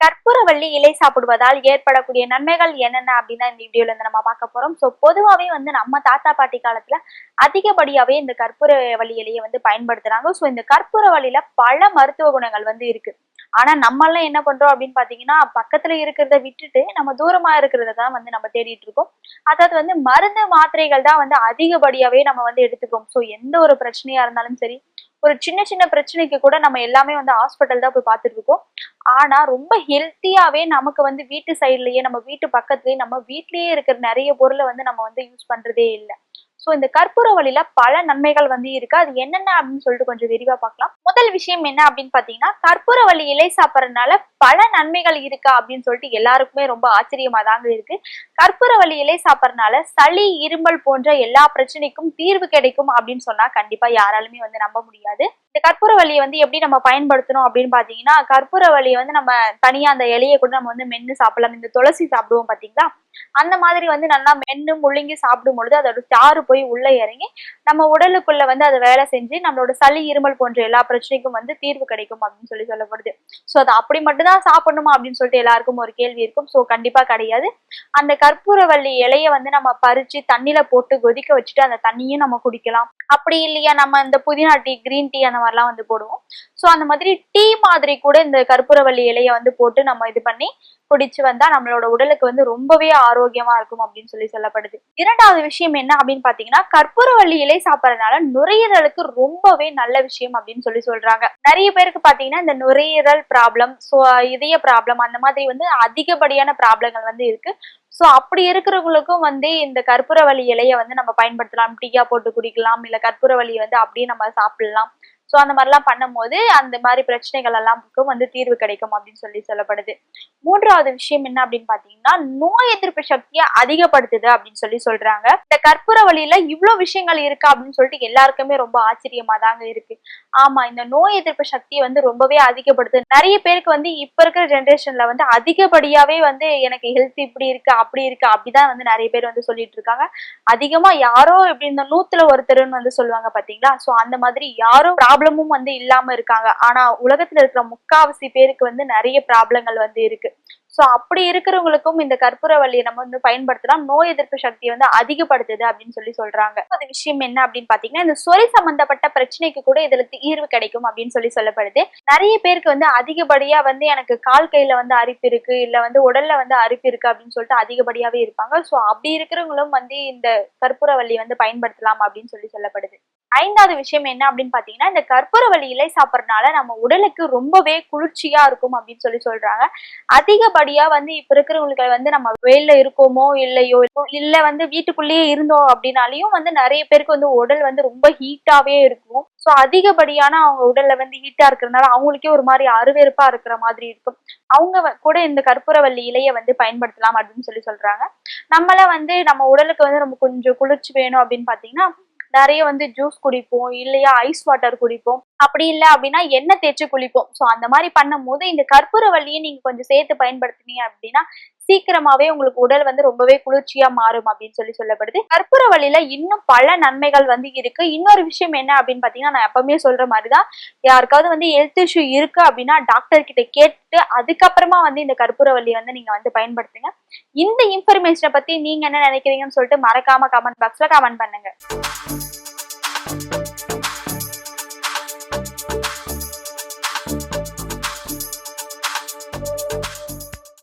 கற்பூரவள்ளி இலை சாப்பிடுவதால் ஏற்படக்கூடிய நன்மைகள் என்னென்ன அப்படின்னு இந்த வீடியோல இருந்து நம்ம பார்க்க போறோம். ஸோ பொதுவாகவே நம்ம தாத்தா பாட்டி காலத்துல அதிகப்படியாவே இந்த கற்பூரவள்ளி இலையை பயன்படுத்துறாங்க. ஸோ இந்த கற்பூரவள்ளியில பல மருத்துவ குணங்கள் இருக்கு. ஆனா நம்ம எல்லாம் என்ன பண்றோம் அப்படின்னு பாத்தீங்கன்னா, பக்கத்துல இருக்கிறத விட்டுட்டு நம்ம தூரமா இருக்கிறத தான் நம்ம தேடிட்டு இருக்கோம். அதாவது மருந்து மாத்திரைகள் தான் அதிகப்படியாவே நம்ம எடுத்துக்கிறோம். ஸோ எந்த ஒரு பிரச்சனையா இருந்தாலும் சரி, ஒரு சின்ன சின்ன பிரச்சனைக்கு கூட நம்ம எல்லாமே ஹாஸ்பிட்டல் தான் போய் பார்த்துட்டு இருக்கோம். ஆனா ரொம்ப ஹெல்த்தியாவே நமக்கு வீட்டு சைட்லயே, நம்ம வீட்டு பக்கத்துலயே, நம்ம வீட்லயே இருக்கிற நிறைய பொருளை நம்ம யூஸ் பண்றதே இல்லை. சோ இந்த கற்பூரவள்ளியில பல நன்மைகள் இருக்கு. அது என்னென்ன அப்படின்னு சொல்லிட்டு கொஞ்சம் விரிவா பார்க்கலாம். முதல் விஷயம் என்ன அப்படின்னு பாத்தீங்கன்னா, கற்பூரவள்ளி இலை சாப்பிடறதுனால பல நன்மைகள் இருக்கா அப்படின்னு சொல்லிட்டு எல்லாருக்குமே ரொம்ப ஆச்சரியமா தாங்க இருக்கு. கற்பூரவள்ளி இலை சாப்பிடறதுனால சளி, இருமல் போன்ற எல்லா பிரச்சனைக்கும் தீர்வு கிடைக்கும் அப்படின்னு சொன்னா கண்டிப்பா யாராலுமே நம்ப முடியாது. இந்த கற்பூரவள்ளியை எப்படி நம்ம பயன்படுத்தணும் அப்படின்னு பாத்தீங்கன்னா, கற்பூரவள்ளியை நம்ம தனியா அந்த இலையை கூட நம்ம மென்னு சாப்பிடலாம். இந்த துளசி சாப்பிடுவோம் பாத்தீங்களா, அந்த மாதிரி நல்லா மென்னு முழுங்கி சாப்பிடும் பொழுது அதோட சாறு போய் உள்ள இறங்கி நம்ம உடலுக்குள்ள அது வேலை செஞ்சு நம்மளோட சளி, இருமல் போன்ற எல்லா பிரச்சனைக்கும் தீர்வு கிடைக்கும் அப்படின்னு சொல்லப்படுது. சோ அது அப்படி மட்டும்தான் சாப்பிடணுமா அப்படின்னு சொல்லிட்டு எல்லாருக்கும் ஒரு கேள்வி இருக்கும். சோ கண்டிப்பா கிடையாது. அந்த கற்பூரவள்ளி இலைய நம்ம பறிச்சு தண்ணியில போட்டு கொதிக்க வச்சுட்டு அந்த தண்ணியும் நம்ம குடிக்கலாம். அப்படி இல்லையா, நம்ம இந்த புதினா டீ, கிரீன் டீ அந்த மாதிரிலாம் போடுவோம். சோ அந்த மாதிரி டீ மாதிரி கூட இந்த கற்பூரவள்ளி இலைய போட்டு நம்ம இது பண்ணி குடிச்சு வந்தா நம்மளோட உடலுக்கு ரொம்பவே ஆரோக்கியமா இருக்கும் அப்படின்னு சொல்லப்படுது. இரண்டாவது விஷயம் என்ன அப்படின்னு பாத்தீங்கன்னா, கற்பூரவள்ளி இலை சாப்பிடறதுனால நுரையீரலுக்கு ரொம்பவே நல்ல விஷயம் அப்படின்னு சொல்றாங்க. நிறைய பேருக்கு பாத்தீங்கன்னா இந்த நுரையீரல் ப்ராப்ளம், இதய ப்ராப்ளம் அந்த மாதிரி அதிகப்படியான ப்ராப்ளங்கள் இருக்கு. சோ அப்படி இருக்கிறவங்களுக்கும் இந்த கற்பூரவள்ளி இலைய நம்ம பயன்படுத்தலாம். டீயா போட்டு குடிக்கலாம், இல்ல கற்பூரவள்ளி அப்படியே நம்ம சாப்பிடலாம். சோ அந்த மாதிரிலாம் பண்ணும் போது அந்த மாதிரி பிரச்சனைகள் எல்லாருக்கும் தீர்வு கிடைக்கும் அப்படின்னு சொல்லப்படுது. மூன்றாவது விஷயம் என்ன அப்படின்னு பாத்தீங்கன்னா, நோய் எதிர்ப்பு சக்தியை அதிகப்படுத்துது அப்படின்னு சொல்றாங்க. இந்த கற்பூரவள்ளியில இவ்வளவு விஷயங்கள் இருக்கு அப்படின்னு சொல்லிட்டு எல்லாருக்குமே ரொம்ப ஆச்சரியமா தாங்க இருக்கு. ஆமா, இந்த நோய் எதிர்ப்பு சக்தியை ரொம்பவே அதிகப்படுத்துது. நிறைய பேருக்கு இப்ப இருக்கிற ஜெனரேஷன்ல அதிகப்படியாவே எனக்கு ஹெல்த் இப்படி இருக்கு, அப்படி இருக்கு, அப்படிதான் நிறைய பேர் சொல்லிட்டு இருக்காங்க. அதிகமா யாரோ இப்படி இந்த 100ல ஒருத்தருன்னு சொல்லுவாங்க பாத்தீங்களா. சோ அந்த மாதிரி யாரோ ப்ராப்ளமும் இல்லாம இருக்காங்க. ஆனா உலகத்துல இருக்கிற முக்காவாசி பேருக்கு நிறைய ப்ராப்ளங்கள் இருக்கு. சோ அப்படி இருக்கிறவங்களுக்கும் இந்த கற்பூரவள்ளியை நம்ம பயன்படுத்தலாம். நோய் எதிர்ப்பு சக்தியை அதிகப்படுத்துது அப்படின்னு சொல்றாங்க. அது விஷயம் என்ன அப்படின்னு பாத்தீங்கன்னா, இந்த சொறி சம்பந்தப்பட்ட பிரச்சனைக்கு கூட இதுல தீர்வு கிடைக்கும் அப்படின்னு சொல்லப்படுது. நிறைய பேருக்கு அதிகப்படியா எனக்கு கால் கையில அரிப்பு இருக்கு, இல்ல உடல்ல அரிப்பு இருக்கு அப்படின்னு சொல்லிட்டு அதிகப்படியாவே இருப்பாங்க. சோ அப்படி இருக்கிறவங்களும் இந்த கற்பூரவள்ளி பயன்படுத்தலாம் அப்படின்னு சொல்லப்படுது. ஐந்தாவது விஷயம் என்ன அப்படின்னு பாத்தீங்கன்னா, இந்த கற்பூரவள்ளி இலை சாப்பிடறதுனால நம்ம உடலுக்கு ரொம்பவே குளிர்ச்சியா இருக்கும் அப்படின்னு சொல்றாங்க. அதிகப்படியா இப்ப இருக்கிறவங்களுக்கு நம்ம வெயில்ல இருக்கோமோ இல்லையோ, இல்ல வீட்டுக்குள்ளேயே இருந்தோம் அப்படின்னாலையும் நிறைய பேருக்கு உடல் ரொம்ப ஹீட்டாவே இருக்கும். சோ அதிகப்படியான அவங்க உடல்ல ஹீட்டா இருக்கிறதுனால அவங்களுக்கே ஒரு மாதிரி அருவெறுப்பா இருக்கிற மாதிரி இருக்கும். அவங்க கூட இந்த கற்பூரவள்ளி இலைய பயன்படுத்தலாம் அப்படின்னு சொல்றாங்க. நம்மள நம்ம உடலுக்கு நம்ம கொஞ்சம் குளிர்ச்சி வேணும் அப்படின்னு பாத்தீங்கன்னா, நிறைய ஜூஸ் குடிப்போம், இல்லையா ஐஸ் வாட்டர் குடிப்போம், அப்படி இல்லை அப்படின்னா எண்ணெய் தேய்ச்சி குளிப்போம். சோ அந்த மாதிரி பண்ணும் போது இந்த கற்பூரவள்ளியை நீங்க கொஞ்சம் சேர்த்து பயன்படுத்தினீங்க அப்படின்னா சீக்கிரமாவே உங்களுக்கு உடல் ரொம்பவே குளிர்ச்சியா மாறும் அப்படின்னு சொல்லப்படுது. கற்பூரவள்ளியில இன்னும் பல நன்மைகள் இருக்கு. இன்னொரு விஷயம் என்ன அப்படின்னு பாத்தீங்கன்னா, நான் எப்பவுமே சொல்ற மாதிரிதான், யாருக்காவது ஹெல்த் இஷ்யூ இருக்கு அப்படின்னா டாக்டர் கிட்ட கேட்டு அதுக்கப்புறமா இந்த கற்பூரவள்ளியை நீங்க பயன்படுத்துங்க. இந்த இன்ஃபர்மேஷனை பத்தி நீங்க என்ன நினைக்கிறீங்கன்னு சொல்லிட்டு மறக்காம கமெண்ட் பாக்ஸ்ல கமெண்ட் பண்ணுங்க.